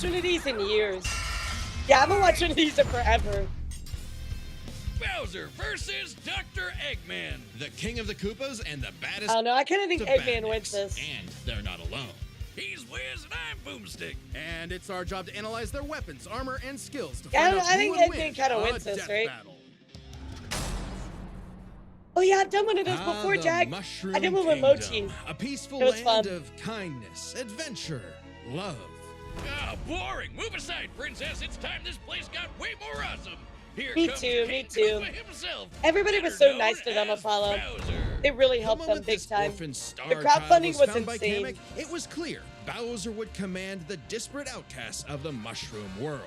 watched one of these in years. Yeah, I haven't watched one of these in forever. Bowser versus Dr. Eggman. The king of the Koopas and the baddest. I don't know. I kind of think of Eggman badniks. wins this. And they're not alone. He's Wiz and I'm Boomstick. And it's our job to analyze their weapons, armor, and skills to Yeah, find out I think who would Eggman win kinda a wins this, death right? battle. Oh yeah, I've done one of those before, the Jack. Mushroom I did one with Kingdom, Mochi. a peaceful It was land fun. of kindness, adventure, love. Ah, boring. Move aside, princess. It's time this place got way more awesome. Here Me comes too, King me too. Koopa himself, Everybody was better so nice to known them, as Apollo. Bowser. It really The helped them moment big this time. orphan star The child crowdfunding was found by insane. Kamek, it was clear Bowser would command the disparate outcasts of the Mushroom world,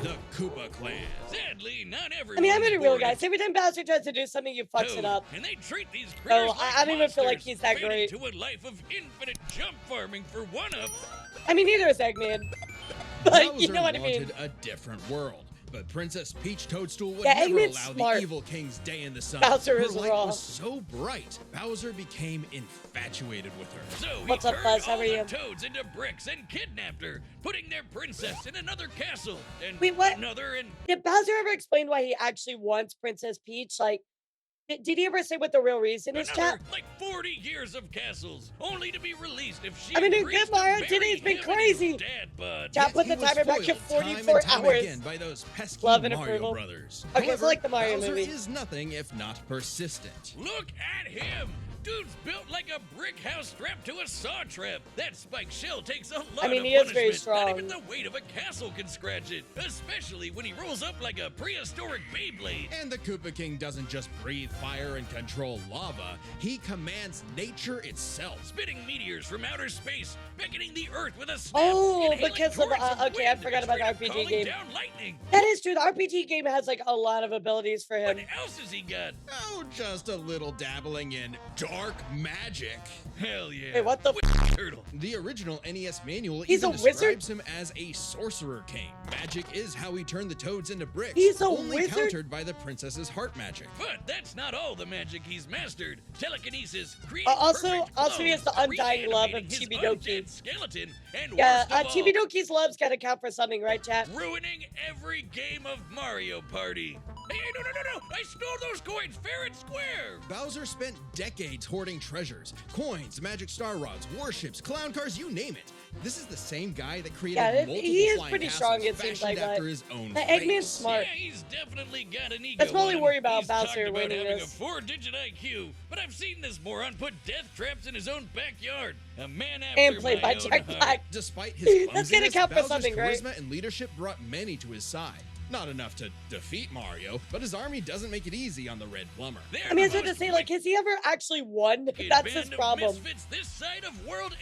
the Koopa clan. Sadly, not everyone. I mean, I'm is gonna be real, born guys. as Every time Bowser tries to do something, you fucks Toad, it up. And they treat these critters like I don't even feel like monsters, he's that fated great. to a life of infinite jump farming for one-ups. I mean, neither is Eggman. But Bowser you know what I mean. wanted a different world. But Princess Peach Toadstool would Yeah, never Eggman's allow smart. the evil king's day in the sun. Bowser her is light raw. was so bright, Bowser became infatuated with her. So What's he up, turned Buzz? How all are you? the toads into bricks and kidnapped her, putting their princess in another castle and Wait, what? another and Did Bowser ever explain why he actually wants Princess Peach? Like, did he ever say what the real reason is, another, chat? like 40 years of castles, only to be released if she I mean, dude, agrees good Mario, to today's marry been him and his crazy. Dad, bud. Chat, Yet put he the was timer back at foiled time and 44 time hours. again by those pesky Love and Mario approval. brothers. Okay, so However, like the Mario Bowser movie. is nothing if not persistent. Look at him! Dude's built like a brick house strapped to a saw trap. That spiked shell takes a lot mean, of he is very punishment. strong. Not even the weight of a castle can scratch it, especially when he rolls up like a prehistoric Beyblade. And the Koopa King doesn't just breathe fire and control lava, he commands nature itself. Spitting meteors from outer space, beckoning the earth with a snap. Oh, and hailing because of torrents okay, I wind, forgot and about the straight up RPG calling game. down lightning. That is true. The RPG game has like a lot of abilities for What him. else has he got? Oh, just a little dabbling in dark magic. Hell yeah. Wait, what the Turtle. The original NES manual He's even a wizard? describes him as a sorcerer king. Magic is how he turned the toads into bricks. He's a only wizard? countered by the princess's heart magic. But that's not all the magic he's mastered. Telekinesis, also he has the undying love of Chibidoki. Skeleton, and Yeah, worst of all, Chibidoki's love's gotta count for something, right, chat? ruining every game of Mario Party. Hey, no! I stole those coins fair and square. Bowser spent decades hoarding treasures, coins, magic star rods, warships, clown cars, you name it. This is the same guy that created Yeah, multiple he is flying pretty castles strong, it seems fashioned like, after but- his own The face. Eggman's smart. Yeah, he's definitely got an ego. Let's probably on him. worry about He's Bowser talked about winning having this. a 4-digit IQ, but I've seen this moron put death traps in his own backyard. A man after And played my by own Jack heart. Black. Despite his That's gonna clumsiness, count for Bowser's something, right? charisma and leadership brought many to his side. Not enough to defeat Mario, but his army doesn't make it easy on the Red Plumber. They're I mean, I was the about to most say, like, has he ever actually won? wicked That's band his of problem. misfits this side of World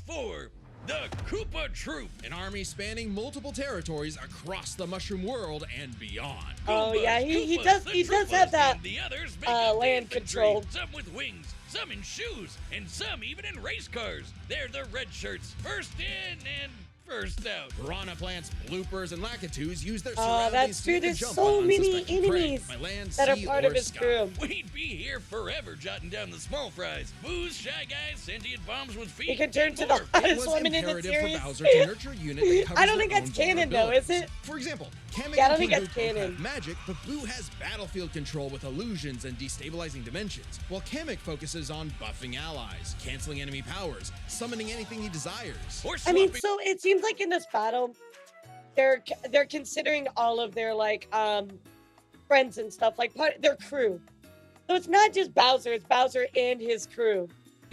8-4. The Koopa Troop. An army spanning multiple territories across the Mushroom world and beyond. Oh, Goombas, yeah, he Koopas, does- the he does Troopas, have that, and the others make up the land infantry. control. Some with wings, some in shoes, and some even in race cars. They're the red shirts, first in and first out. Piranha plants, bloopers, and lakitus use their Oh, surroundings that's to true. make a There's jump so on many unsuspecting prey enemies by land, that are sea, part or of his sky. crew. We'd be here forever jotting down the small fries. Booze, shy guys, sentient bombs with feet. He can turn and to the more. It hottest was woman in the imperative series. for Bowser to nurture a unit that covers I don't think their that's own canon, though, is vulnerabilities. it? For example, Kamek Yeah, I don't and think Blue that's both canon. have magic, but Blue has battlefield control with illusions and destabilizing dimensions, while Kamek focuses on buffing allies, canceling enemy powers, summoning anything he desires. Or I mean, swapping so it seems like in this battle, they're considering all of their like friends and stuff, like their crew. So it's not just Bowser; it's Bowser and his crew.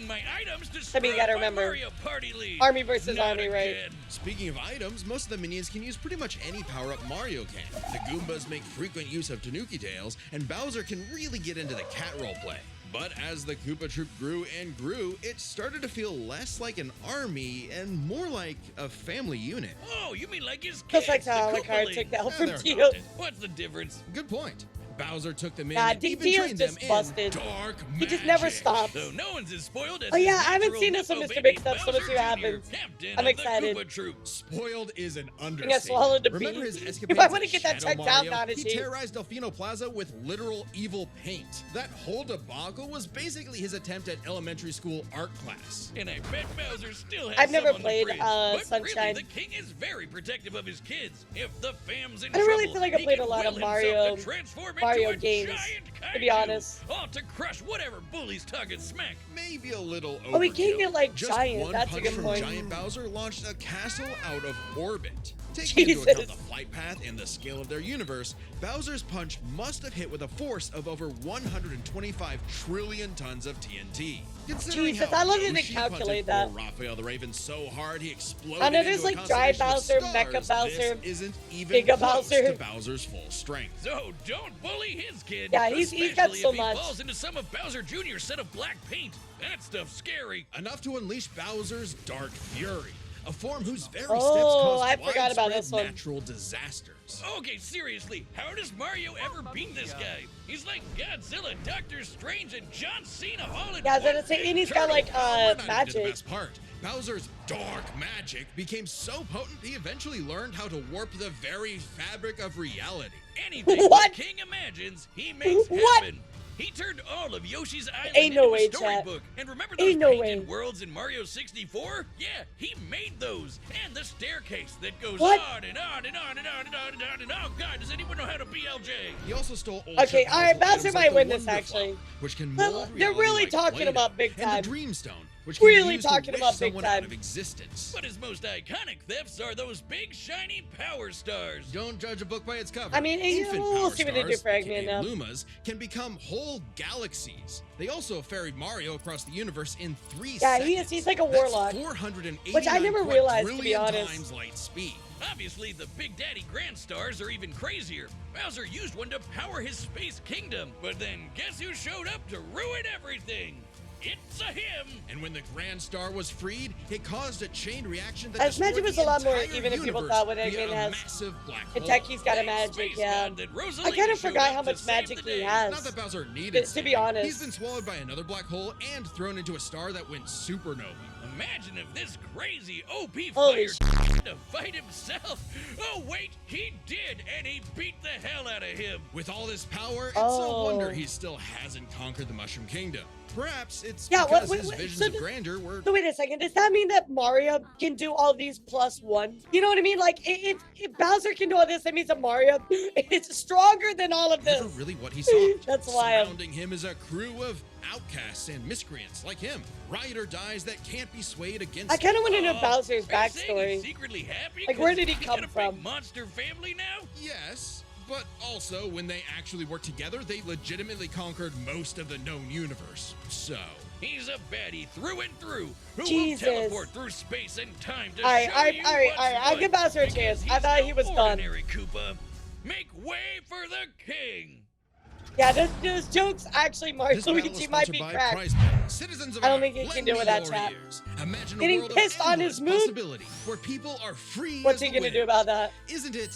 my items to I mean, you gotta my remember, Mario Party League. Army versus Not army, right? again. Speaking of items, most of the minions can use pretty much any power-up Mario can. The Goombas make frequent use of Tanuki tails, and Bowser can really get into the cat roleplay. But as the Koopa Troop grew and grew, it started to feel less like an army and more like a family unit. Oh, you mean like his kids? Just like how the Alucard Koopalings. took the help Yeah, from they're Tio. adopted. What's the difference? Good point. Bowser took them in Nah, and even Dio's trained them just in busted. dark magic. He just never stops. So no one's as spoiled as Oh yeah, his I haven't natural seen this on Nippo Mr. baby Big Stuff, so let's see what Bowser happens. Jr., captain I'm of excited. The Koopa Troop. Spoiled is an I understatement. swallowed the Remember beat. his If escapades I wanna as get that Shadow checked out, Mario? not a He cheat. terrorized Delfino Plaza with literal evil paint. That whole debacle was basically his attempt at elementary school art class. And I bet Bowser still has I've never some on the played, fridge. But Sunshine. Really, the king is very protective of his kids. If the fam's in I don't really trouble, feel like I he played can a lot of will himself Mario- to transform Mario into a games, giant to be kaiju, honest. all to crush whatever bully's talking smack. Maybe a little overkill. Oh, he can't get, like, Just giant. one That's a punch good from point. Giant Bowser launched a castle out of orbit. Taking into account the flight path and the scale of their universe, Bowser's punch must have hit with a force of over 125 trillion tons of TNT. Considering Jesus, how I love that they Yoshi calculate punted that. poor Raphael the Raven so hard he exploded I know there's, into a like, Giant constellation Bowser, of Mecha stars. Bowser, This isn't even Giga close Bowser. to Bowser's full strength. So don't bully his kid. Yeah, he's got especially so if he much. falls into some of Bowser Jr.'s set of black paint. That stuff's scary. Enough to unleash Bowser's Dark Fury, a form whose very Oh, steps cause I forgot about widespread this one. natural disasters. Okay, seriously, how does Mario ever beat this guy? He's like Godzilla, Doctor Strange, and John Cena all in Yeah, I was one gonna say, big and he's got, turtle. like, We're not into the magic. best part. Bowser's dark magic became so potent he eventually learned how to warp the very fabric of reality. Anything What? the king imagines, he makes What? happen. He turned all of Yoshi's Island Ain't no into way, a chat. storybook. And remember those Ain't no painted way. worlds in Mario 64? Yeah, he made those. And the staircase that goes What? on and on and on and on and on and on and on. Oh God, does anyone know how to BLJ? He also stole Okay, all right, ultra-powerful Bowser items might like the win this, Wonder actually. Flower, which can They're- mold they're reality really like talking Play-Doh, about big and time. the Dreamstone, which can Really be used talking to wish about big someone time. out of existence. But his most iconic thefts are those big shiny power stars. Don't judge a book by its cover. I mean, Infant we'll power see what they do stars, for Eggman aka now. Lumas, can become whole galaxies. They also ferried Mario across the universe in 3 Yeah, seconds. he's like a That's warlock. 489 Which I never realized, to be quadrillion honest. times light speed. Obviously, the Big Daddy Grand Stars are even crazier. Bowser used one to power his space kingdom, but then guess who showed up to ruin everything? It's a him! And when the Grand Star was freed, it caused a chain reaction that I imagine destroyed it was the a lot more entire even if people universe thought what via Eggman a has. massive black hole. Kentucky's got a Thanks, magic, Space yeah. God, that I Rosalina kind of showed forgot up how to much save magic the he day. has. Not that Bowser needed To be saving. honest. He's been swallowed by another black hole and thrown into a star that went supernova. Imagine if this crazy OP Holy fired had to fight himself. Oh wait, he did, and he beat the hell out of him. With all this power, it's Oh. no wonder he still hasn't conquered the Mushroom Kingdom. Perhaps it's Yeah, because what- his what- visions so of does- grandeur were... So wait a second, does that mean that Mario can do all these plus one? You know what I mean? Like, if Bowser can do all this, that means that Mario is stronger than all of this. Never really what he sought. That's wild. Surrounding him is a crew of outcasts and miscreants like him. Ride or dies that can't be swayed against I kind of him. want to know Bowser's Are you saying he's backstory. secretly happy? Like, where 'cause did he he's come got a from? big monster family now? Yes, but also when they actually worked together, they legitimately conquered most of the known universe. So... He's a baddie through and through, who Jesus. will teleport through space and time to Alright, show alright, you alright, what's alright, I'll what, give Bowser a because chance. I he's thought no he was done. ordinary Koopa. Make way for the king. Yeah, those jokes actually, Mario This battle is Luigi might sponsored be by cracked. Prize Money. Citizens of I don't Earth, think he can lend do me with that your chat. ears. Imagine Getting a world pissed of on endless his mood? possibility where people are free What's as he the gonna do wind. about that? Isn't it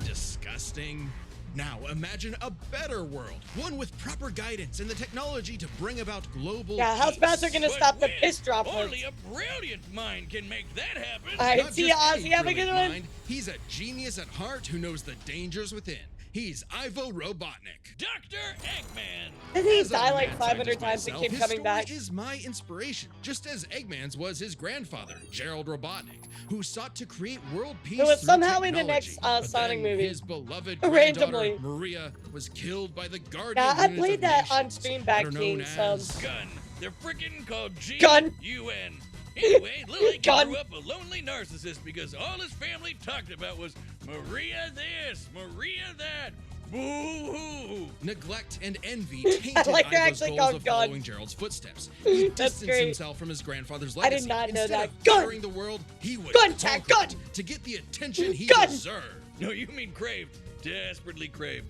disgusting? Now imagine a better world, one with proper guidance and the technology to bring about global Yeah, how's peace. Bowser gonna But stop the when? piss droplets? Only a brilliant mind can make that happen. Alright, Not see just ya, a Ozzy, have a good brilliant one. mind, he's a genius at heart who knows the dangers within. He's Ivo Robotnik. Dr. Eggman. Didn't he As a die like mad 500 scientist times and myself, keep his coming story back? is my inspiration, just as Eggman's was his grandfather, Gerald Robotnik, who sought to create world peace Who was through somehow in the next, technology. But Sonic then movie. His beloved Randomly. granddaughter, Maria, was killed by the Guardian Yeah, I Unit played of that on Nations, stream that back, are known King, so- as- Gun. They're freaking called Gun. G-U-N. Anyway, Lil Eggman Gun. grew up a lonely narcissist because all his family talked about was Maria this, Maria that. Boo-hoo. Neglect and envy tainted like they're Ivo's actually goals called of Gun. following Gerald's footsteps. He That's distanced great. himself from his grandfather's I legacy. did not know Instead that. of Gun. sharing the world, he would Gun, Jack, conquer gun. it to get the attention he Gun. deserved. No, you mean craved. Desperately craved.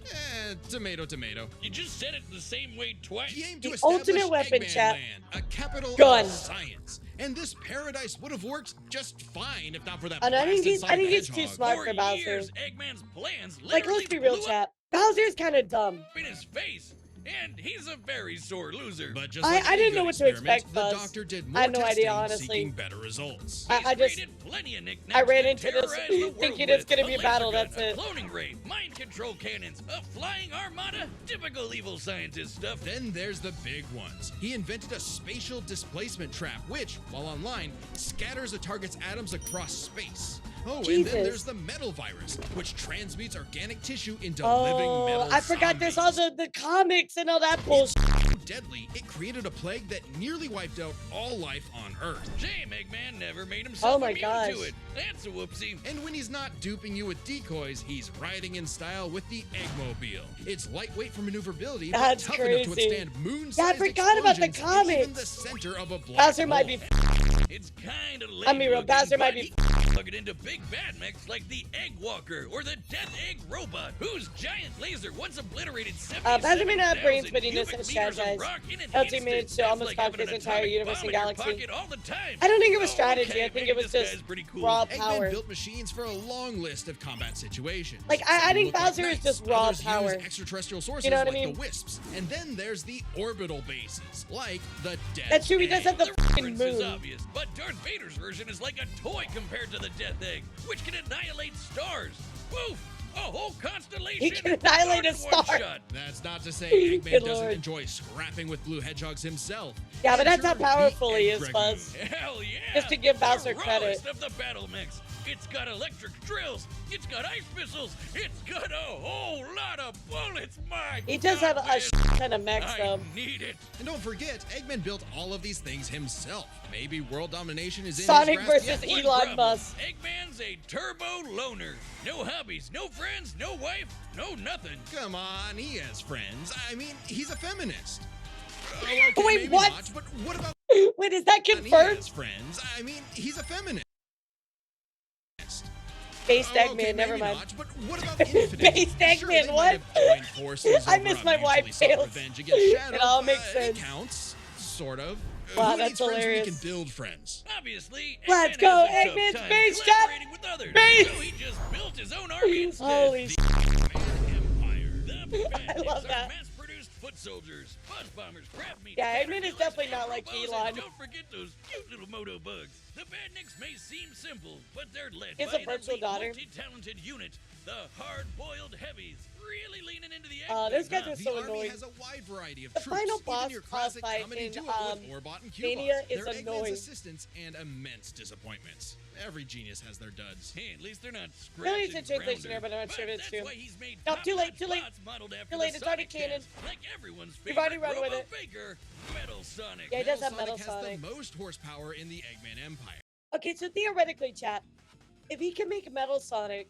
Tomato, tomato. You just said it the same way twice. He aimed to The establish ultimate weapon, Eggman chat. Land, a capital Gun. of science. And this paradise would have worked just fine if not for that And I think blasted he's Sonic too the Hedgehog. smart For for Bowser. years, Eggman's plans Like, literally let's be real, blew up. chat. Bowser's kind of dumb. in his face, and he's a very sore loser. But just I like any didn't know good what to experiment, expect, the Fuzz. doctor did I more had no testing, idea, honestly. seeking better results. I He's just- created plenty of knickknacks I ran to into this terrorize the world thinking it's with. gonna be a battle, laser gun, that's it. A cloning ray, mind control cannons, a flying armada, typical evil scientist stuff. Then there's the big ones. He invented a spatial displacement trap, which, while online, scatters a target's atoms across space. Oh, and Jesus. then there's the metal virus, which transmutes organic tissue into living Oh, metal I forgot there's all zombies. the comics and all that bullshit. So deadly, it created a plague that nearly wiped out all life on Earth. Shame Eggman never made himself Oh my immune gosh. to it. That's a whoopsie. And when he's not duping you with decoys, he's riding in style with the Eggmobile. It's lightweight for maneuverability, That's but tough enough to crazy. withstand moon-sized Yeah, I forgot about the explosions in even comics. the center of a black Bowser might be. hole. It's kind of lame. I mean, real, looking, Bowser might but be- he plug it into big bad mechs like the Egg Walker or the Death Egg Robot, whose giant laser once obliterated Bowser may not have brains, 77,000 but he knows cubic his chat, meters of guys. rock in an LT instant. managed to That's almost like conquer having his an entire atomic universe bomb and in your galaxy. pocket all the time. I don't think it was Oh, strategy. okay, I think maybe it was this just guy's pretty cool. raw Eggman power. built machines for a long list of combat situations. Like, I Some think look like Bowser is knights, just raw others power. Use extraterrestrial sources You know what I like mean? the Wisps. And then there's the orbital bases, like the Death That's true, he does have the The fucking reference is moon. obvious, but Darth Vader's version is like a toy compared to the Death Egg, which can annihilate stars. Woof! A whole constellation. He can annihilate a in one star. shot. That's not to say Eggman Good doesn't lord. enjoy scrapping with blue hedgehogs himself. Yeah, but that's Enter how the powerful he Egg is, Dragoon. Fuzz. Hell yeah! Just to give Bowser the credit. rawest of the battle mechs. It's got electric drills. It's got ice missiles. It's got a whole lot of bullets. My He does have a God, shit ton of mechs, I though. need it. And don't forget, Eggman built all of these things himself. Maybe world domination is in Sonic his grasp versus yet. One Elon problem. Musk. Eggman's a turbo loner. No hobbies, no friends, no wife, no nothing. Come on, he has friends. I mean, he's a feminist. Oh, okay, Wait, maybe what? not, but what about Wait, is that he confirmed? has friends? I mean, he's a feminist. Based Oh, Eggman, okay, never maybe mind. not, but what about Infinite? Based Sure, Eggman, they what? might have joined forces I over miss a my wife mutually sought fails. revenge against Shadow. It all makes It sense. counts, sort of. Wow, Who that's needs friends when hilarious. you can build friends? Obviously, Let's Eggman go, has a tough Eggman's time base, chat. collaborating with others, Base. so he just built his own army instead. Holy The sh**. Empire. The I love Bandits are that. mass-produced foot soldiers, buzz bombers, crab meat. Yeah, Eggman is caterpillars, definitely and not like robos, Elon. and don't forget those cute little moto bugs. The Badniks may seem simple, but they're led He has by a an virtual elite, daughter. multi-talented unit, the hard-boiled heavies, really leaning into the Those Eggman, guys are The so army annoying. has a wide variety of The troops. final even boss your classic fight comedy in, duo with Orbot and Cubot. Mania is They're Eggman's annoying. assistants and immense disappointments. Every genius has their duds. Hey, at least they're not Really, it's scratching a translation grounder. error, but I'm not sure if it's That's true. why he's made No, too late, top-notch too late. bots modeled after Too the late, it's already Sonic canon. cats, like everyone's We've already favorite run with Robo it. Baker, Metal Sonic. Yeah, he does have Metal has Sonic. the most horsepower in the Eggman Empire. Okay, so theoretically, chat, if he can make Metal Sonic,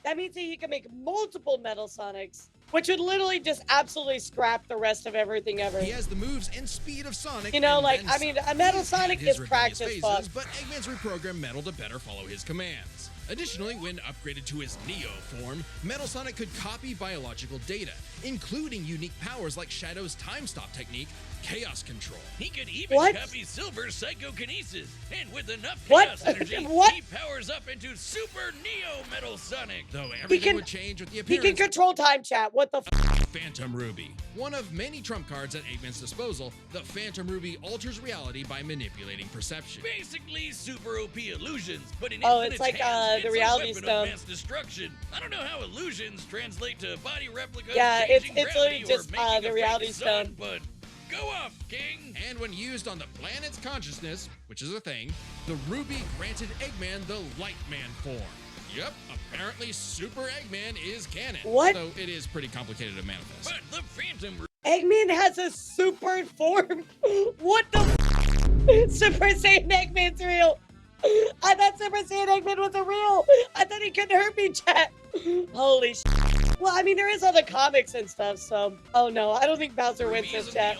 that means that he can make multiple Metal Sonics, which would literally just absolutely scrap the rest of everything ever. He has the moves and speed of Sonic. You know, and like, then I mean, some. a Metal He's had Sonic his is cracked rebellious as fuck. But Eggman's reprogrammed Metal to better follow his commands. Additionally, when upgraded to his Neo form, Metal Sonic could copy biological data, including unique powers like Shadow's time stop technique, Chaos Control. He could even What? copy Silver's psychokinesis, and with enough What? chaos energy, What? he powers up into Super Neo Metal Sonic. Though everything can- would change with the He appearance can control time, chat. What the f? Phantom Ruby. One of many trump cards at Eggman's disposal, the Phantom Ruby alters reality by manipulating perception. Basically, super OP illusions, but in Oh, Infinite's it's like, hands, the it's reality a weapon stone. of mass destruction. I don't know how illusions translate to body replicas. Yeah, changing it's gravity, literally just, or making the a reality fake sun, stone. But go off, King. And when used on the planet's consciousness, which is a thing, the Ruby granted Eggman the Light Man form. Yep, apparently Super Eggman is canon. What? Though it is pretty complicated to manifest. But the Phantom Eggman has a super form. What the f? Super Saiyan Eggman's real. I thought Super Saiyan Eggman wasn't real. I thought he couldn't hurt me, chat. Holy sh. Well, I mean, there is other comics and stuff, so. Oh no, I don't think Bowser wins this, chat.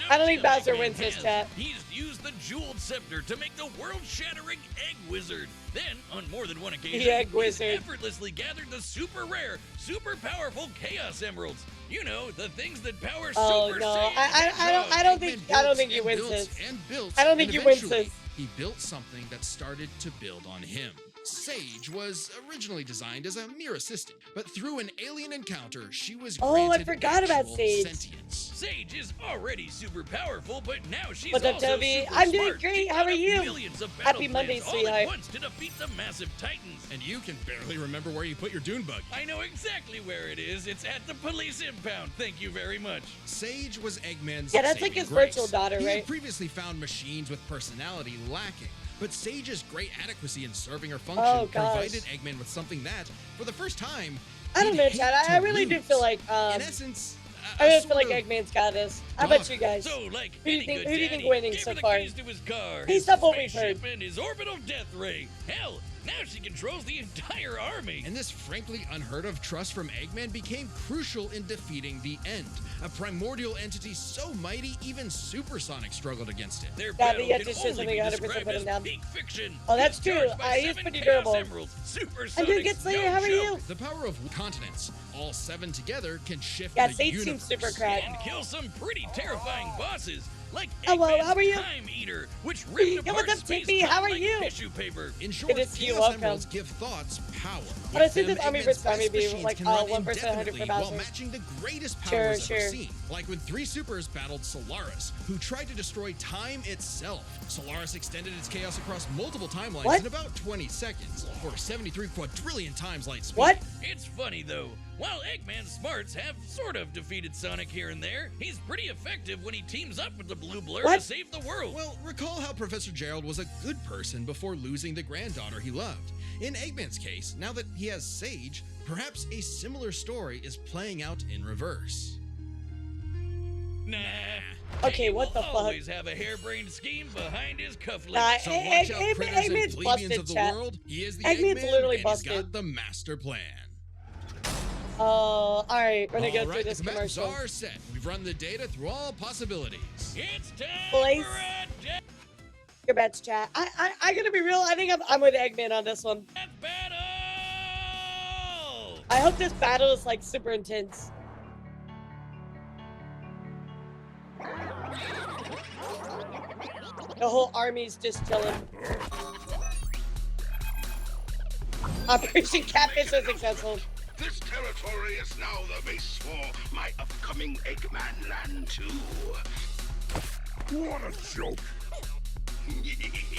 I don't think Bowser wins this, chat. He's used the jeweled scepter to make the world-shattering Egg Wizard. Then, on more than one occasion, The Egg he's Wizard. effortlessly gathered the super rare, super powerful Chaos Emeralds. You know, the things that power Oh Super no, Saiyans. I don't think Eggman he built wins and this. built and built, I don't think and he wins eventually this. He built something that started to build on him. Sage was originally designed as a mere assistant, but through an alien encounter, she was Oh, I granted forgot about actual Sage. sentience. Sage is already super powerful, but now she's What's up, also Toby? super I'm doing smart. great. She How are thought up you? millions of Happy battle Monday, plans all sweetheart. at once to defeat the massive titans. And you can barely remember where you put your dune bug. I know exactly where it is. It's at the police impound. Thank you very much. Sage was Eggman's Yeah, that's like saving his grace. virtual daughter, He right? had previously found machines with personality lacking, but Sage's great adequacy in serving her function Oh, gosh. provided Eggman with something that, for the first time, I don't he'd know, hate Chad. to I really do lose. feel like In essence, I really feel sort like of Eggman's got this. How about you guys? So, like Who do you any think- good who do you think daddy, winning gave so her the far? keys to his car, Based his off what we've spaceship, heard. and his orbital death ray. Hell, now she controls the entire army. And this frankly unheard of trust from Eggman became crucial in defeating the End, a primordial entity so mighty even Supersonic struggled against it. Their Yeah, but battle you have can to say only something be 100% described put him as down. peak fiction. Oh, that's He's true. charged by He's 7 pretty Chaos durable. Emeralds. Supersonic's I'm doing good, Slayer. no How are joke. you? The power of continents, all 7 together, can shift Yeah, the Sage universe. seems super cracked. And kill some pretty terrifying bosses, like Hello, Eggman's how are you? Time Eater, which ripped Yeah, apart what's up, space Tippy? How are like you? tissue paper. In short, Good to see you. Chaos Welcome. Emeralds give thoughts power. But I With think them, this army Eggman's versus army best be machines like can run 1% 100 indefinitely for while Bowser. matching the greatest Sure, powers sure. ever seen. Like when 3 supers battled Solaris, who tried to destroy time itself. Solaris extended its chaos across multiple timelines What? in about 20 seconds, or 73 quadrillion times light speed. What? It's funny though. While Eggman's smarts have sort of defeated Sonic here and there, he's pretty effective when he teams up with the Blue Blur What? to save the world. Well, recall how Professor Gerald was a good person before losing the granddaughter he loved. In Eggman's case, now that he has Sage, perhaps a similar story is playing out in reverse. Nah. Okay, He what will the fuck? always have a harebrained scheme behind his cufflinks. Nah, So watch out, Eggman's critters and busted, plebeians of the chat. world. He is the Eggman's Eggman, literally and busted. he's got the master plan. All right, we're gonna go All through right, this the maps commercial. are set. We've run the data through all possibilities. It's time Place. for a death Your bets, chat. I gotta be real. I think I'm with Eggman on this one. battle! I hope this battle is like super intense. The whole army's just chilling. Operation Catfish was successful. This territory is now the base for my upcoming Eggman Land 2. What a joke.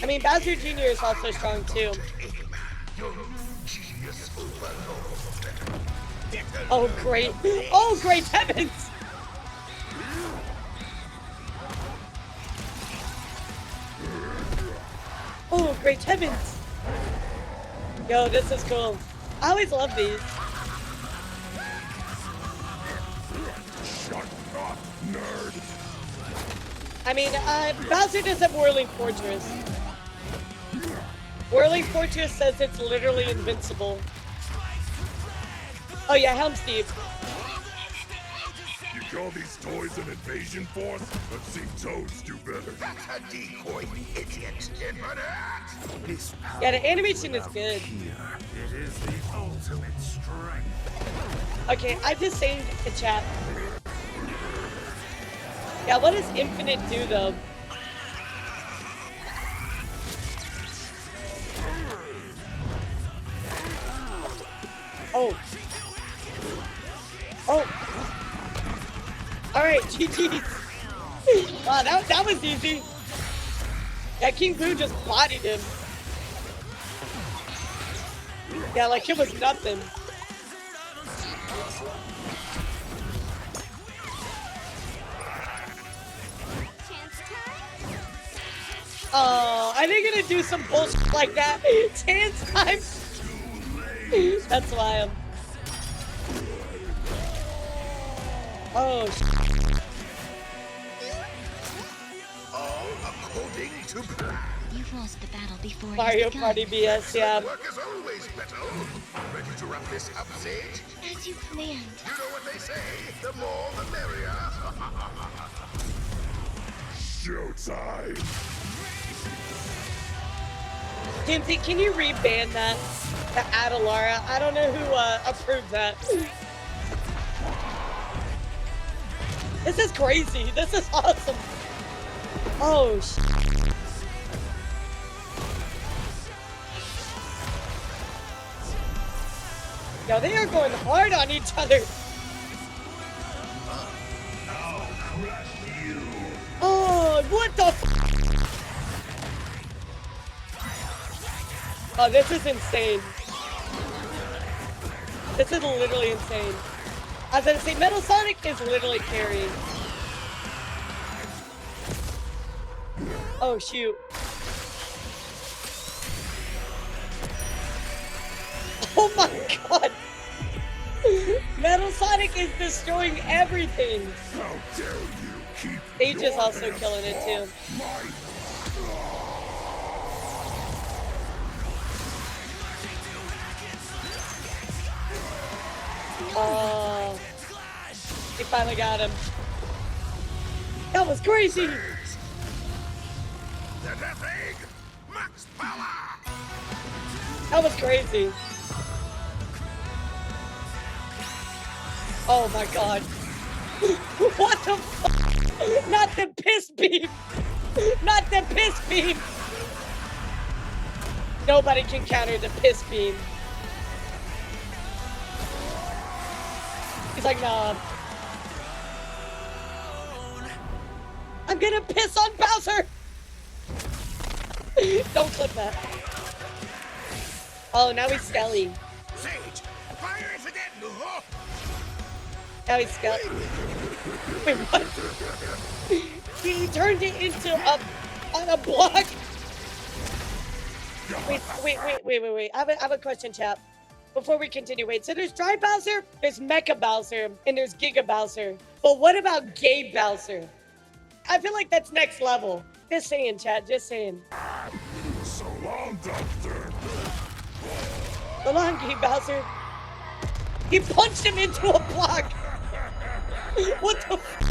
I mean, Bowser Jr. is also strong too. Your genius overload. Oh, great. Oh, great heavens. Oh, great heavens. Yo, this is cool. I always love these. Shut up, nerd. I mean, Bowser does have Whirling Fortress. Whirling Fortress says it's literally invincible. Oh yeah, Helm's Deep. You call these toys an invasion force? I've seen Toads do better. That's a decoy, idiot. This power Yeah, the animation is good. here, it is the ultimate strength. Okay, I just saved the chat. Yeah, what does Infinite do though? Oh. Oh. Alright, GG. Wow, that was easy. Yeah, King Boo just bodied him. Yeah, like it was nothing. Oh, are they gonna do some bullshit like that? Chance time. That's why I'm. Oh, All according to plan. You've lost the battle before it Mario has begun. Party BS, yeah. Work is always better. Ready to wrap this up, Sage? As you planned. You know what they say, the more the merrier. Showtime. Dempsey, can you reban that to add Elara? I don't know who approved that. This is crazy. This is awesome. Oh, Yo, they are going hard on each other. Oh, what the f? Oh, this is insane. This is literally insane. I was gonna say, Metal Sonic is literally carrying. Oh, shoot. Oh my god. Metal Sonic is destroying everything. How dare you keep Sage is your also hands killing it too. off my- Oh, he finally got him. That was crazy. The Death Egg! Max power! That was crazy. Oh my god. What the fuck? Not the piss beam. Not the piss beam. Nobody can counter the piss beam. He's like, nah. I'm gonna piss on Bowser. Don't clip that. Oh, now he's Skelly. Sage! Fire is again! Now he's Skelly. Wait, what? He turned it into a block. Wait. I have a question, chap. Before we continue, wait. So there's Dry Bowser, there's Mecha Bowser, and there's Giga Bowser. But what about Gay Bowser? I feel like that's next level. Just saying, chat. Just saying. So long, Doctor! So long, Gay Bowser. He punched him into a block. What the f?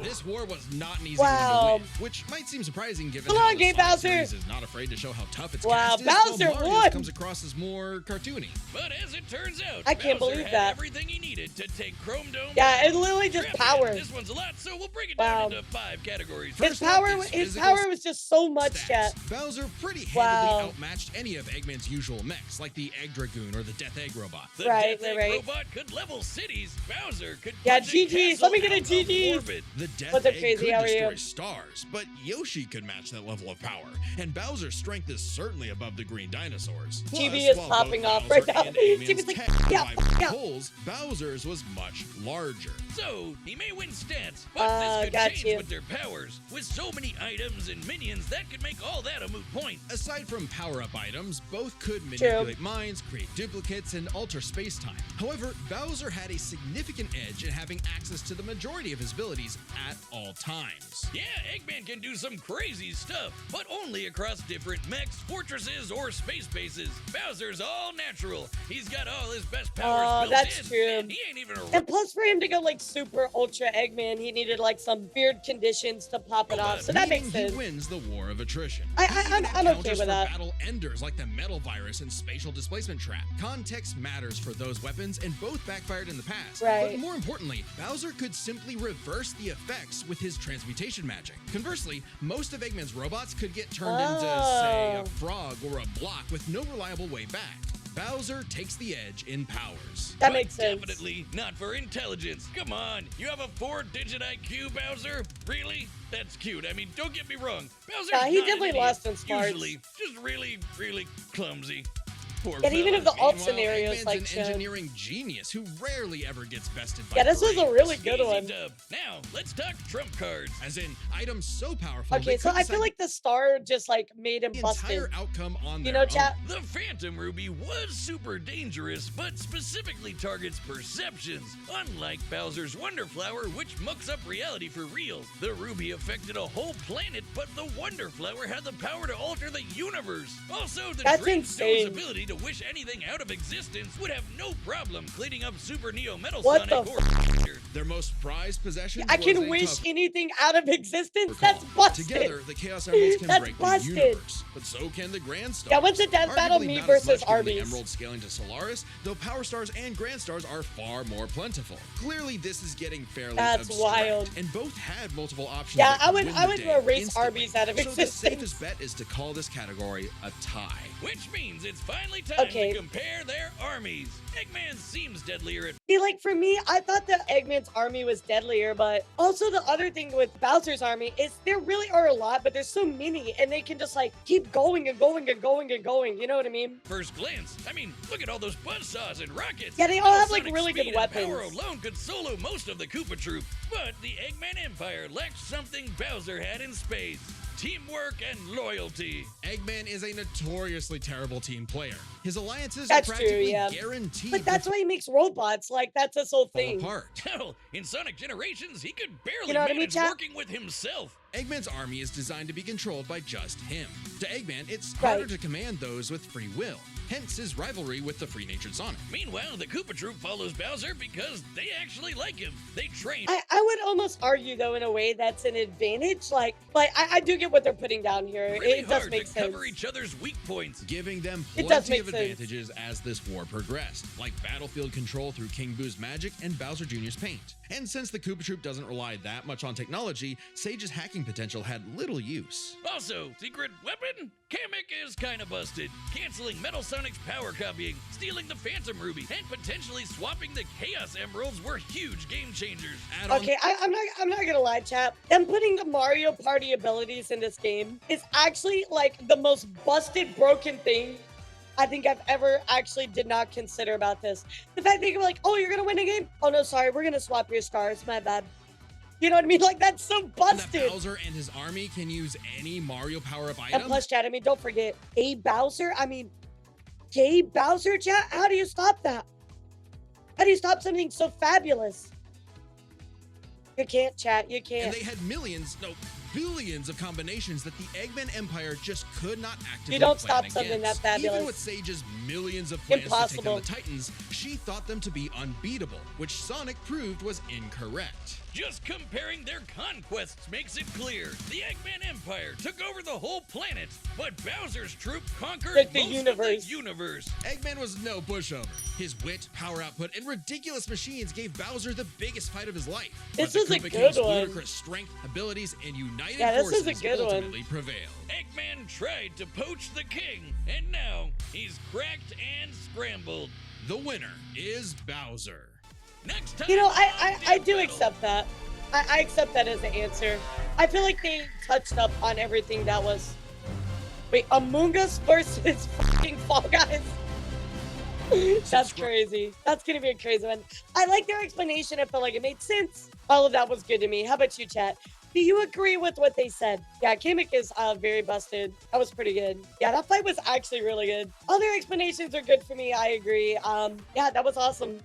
This war was not an easy Wow. one to win, which might seem surprising given Come how on, the Game Sonic Bowser. series is not afraid to show how tough its Wow, cast is, while Bowser Mario won. comes across as more cartoony. But as it turns out, I can't Bowser believe had that. everything he needed to take Chrome Dome. Yeah, down. it's literally just Crap, power. man, This one's a lot, so we'll break it Wow. down into 5 categories. His First up power, is his physical power was just so much, stats. chat. Bowser pretty handedly Wow. outmatched any of Eggman's usual mechs, like the Egg Dragoon or the Death Egg robot. The Right, Death Egg right. robot could level cities. Bowser could Yeah, punch a GGs. Let me get a castle out of GGs. orbit. The Death What's up, Egg Crazy? could How are you? destroy stars, but Yoshi could match that level of power, and Bowser's strength is certainly above the green dinosaurs. GB Plus, is while popping both off right Bowser now. and Eggman's GB's like, can yeah, revive yeah. pulls, Bowser's was much larger. So, he may win stats, but this could got change you. with their powers. With so many items and minions, that could make all that a moot point. Aside from power-up items, both could manipulate minds, create duplicates, and alter space-time. However, Bowser had a significant edge in having access to the majority of his abilities at all times. Yeah, Eggman can do some crazy stuff, but only across different mechs, fortresses, or space bases. Bowser's all natural. He's got all his best powers Oh, built that's in, true. and he ain't even a And plus, for him to go like super ultra Eggman, he needed like some weird conditions to pop it off. So that Meaning makes sense. He wins the war of attrition. I'm He even had okay counters with for that. battle enders like the metal virus and spatial displacement trap. Context matters for those weapons, and both backfired in the past. Right. But more importantly, Bowser could simply reverse the effects with his transmutation magic. Conversely, most of Eggman's robots could get turned into, say, Oh. a frog or a block with no reliable way back. Bowser takes the edge in powers. That But makes sense. definitely not for intelligence. Come on, you have a 4-digit IQ, Bowser? Really? That's cute. I mean, don't get me wrong. Bowser's Yeah, he not an definitely idiot, lost in smarts. Usually, just really, really clumsy. Poor And even if the fella. alt Meanwhile, scenarios Eggman's like an shown. engineering genius who rarely ever gets bested by Yeah, this was a brains. really good Easy one. dub. Now, let's talk trump cards. As in, items so powerful. Okay, they so could I feel decide like the star just like made him the busted. entire outcome on You their know, chat? own. The Phantom Ruby was super dangerous, but specifically targets perceptions. Unlike Bowser's Wonder Flower, which mucks up reality for real. The Ruby affected a whole planet, but the Wonder Flower had the power to alter the universe. Also, the That's Dream Stone's insane. ability to wish anything out of existence would have no problem cleaning up Super Neo Metal What Sonic the or Their most prized possession. I was can a wish tough anything out of existence. recall. That's busted. Together, the Chaos Emeralds can That's break busted. the universe, but so can the Grand Stars. Yeah, what's the death battle? Arguably Me not as versus much given Arby's. The Emerald scaling to Solaris, though Power Stars and Grand Stars are far more plentiful. Clearly, this is getting fairly That's abstract, wild. and both had multiple options. Yeah, that could win I the would day erase instantly. Arby's out of So the existence. safest bet is to call this category a tie. which means it's finally time Okay. to compare their armies. Eggman seems deadlier at See, like for me, I thought that Eggman's army was deadlier, but also the other thing with Bowser's army is there really are a lot, but there's so many, and they can just like keep going and going and going and going. You know what I mean? first glance. I mean, look at all those buzzsaws and rockets. Yeah, they all have like Sonic really speed good and power weapons. alone could solo most of the Koopa Troop, but the Eggman Empire lacked something Bowser had in spades: teamwork and loyalty. Eggman is a notoriously terrible team player. His alliances That's are true, practically yeah. guaranteed But that's to why he makes robots. Like that's his whole fall thing. apart. Hell, in Sonic Generations, he could barely You know what I mean, manage chat? working with himself. Eggman's army is designed to be controlled by just him. To Eggman, it's Right. harder to command those with free will, hence his rivalry with the free-natured Sonic. Meanwhile, the Koopa Troop follows Bowser because they actually like him. They train. I would almost argue though in a way that's an advantage. Like I do get what they're putting down here. really It does hard make to sense. cover each other's weak points. Giving them It does plenty make of sense. advantages as this war progressed, like battlefield control through King Boo's magic and Bowser Jr.'s paint. And since the Koopa Troop doesn't rely that much on technology, Sage's hacking potential had little use. Also, secret weapon? Kamek is kinda busted, canceling Metal Sonic's power copying, stealing the Phantom Ruby, and potentially swapping the Chaos Emeralds were huge game changers. Add on Okay, I'm not gonna lie, chap. Them putting the Mario Party abilities in this game is actually like the most busted, broken thing I think I've ever actually did not consider about this. The fact that you're like, oh, you're gonna win a game? Oh no, sorry, we're gonna swap your stars. My bad. You know what I mean? Like that's so and that busted. Bowser and his army can use any Mario power-up And item. plus, chat, I mean, don't forget, Gay Bowser. I mean, Gay Bowser, chat. How do you stop that? How do you stop something so fabulous? You can't, chat. You And can't. they had millions, no, billions of combinations that the Eggman Empire just could not actively You don't plan stop something against. that fabulous. Even with Sage's millions of plans to take Impossible. down the Titans, she thought them to be unbeatable, which Sonic proved was incorrect. Just comparing their conquests makes it clear. The Eggman Empire took over the whole planet, but Bowser's troop conquered Like the most universe. of the universe. Eggman was no pushover. His wit, power output, and ridiculous machines gave Bowser the biggest fight of his life. This but is the a Koopa good King's one. ludicrous strength, abilities, and united Yeah, this is forces a good one. ultimately prevailed. Eggman tried to poach the king, and now he's cracked and scrambled. The winner is Bowser. Next time, You know, on I do Deathbattle. accept that. I accept that as the answer. I feel like they touched up on everything that was. Wait, Among Us versus fucking Fall Guys. That's crazy. That's gonna be a crazy one. I like their explanation. I felt like it made sense. All of that was good to me. How about you, chat? Do you agree with what they said? Yeah, Kamek is very busted. That was pretty good. Yeah, that fight was actually really good. Other explanations are good for me. I agree. Yeah, that was awesome.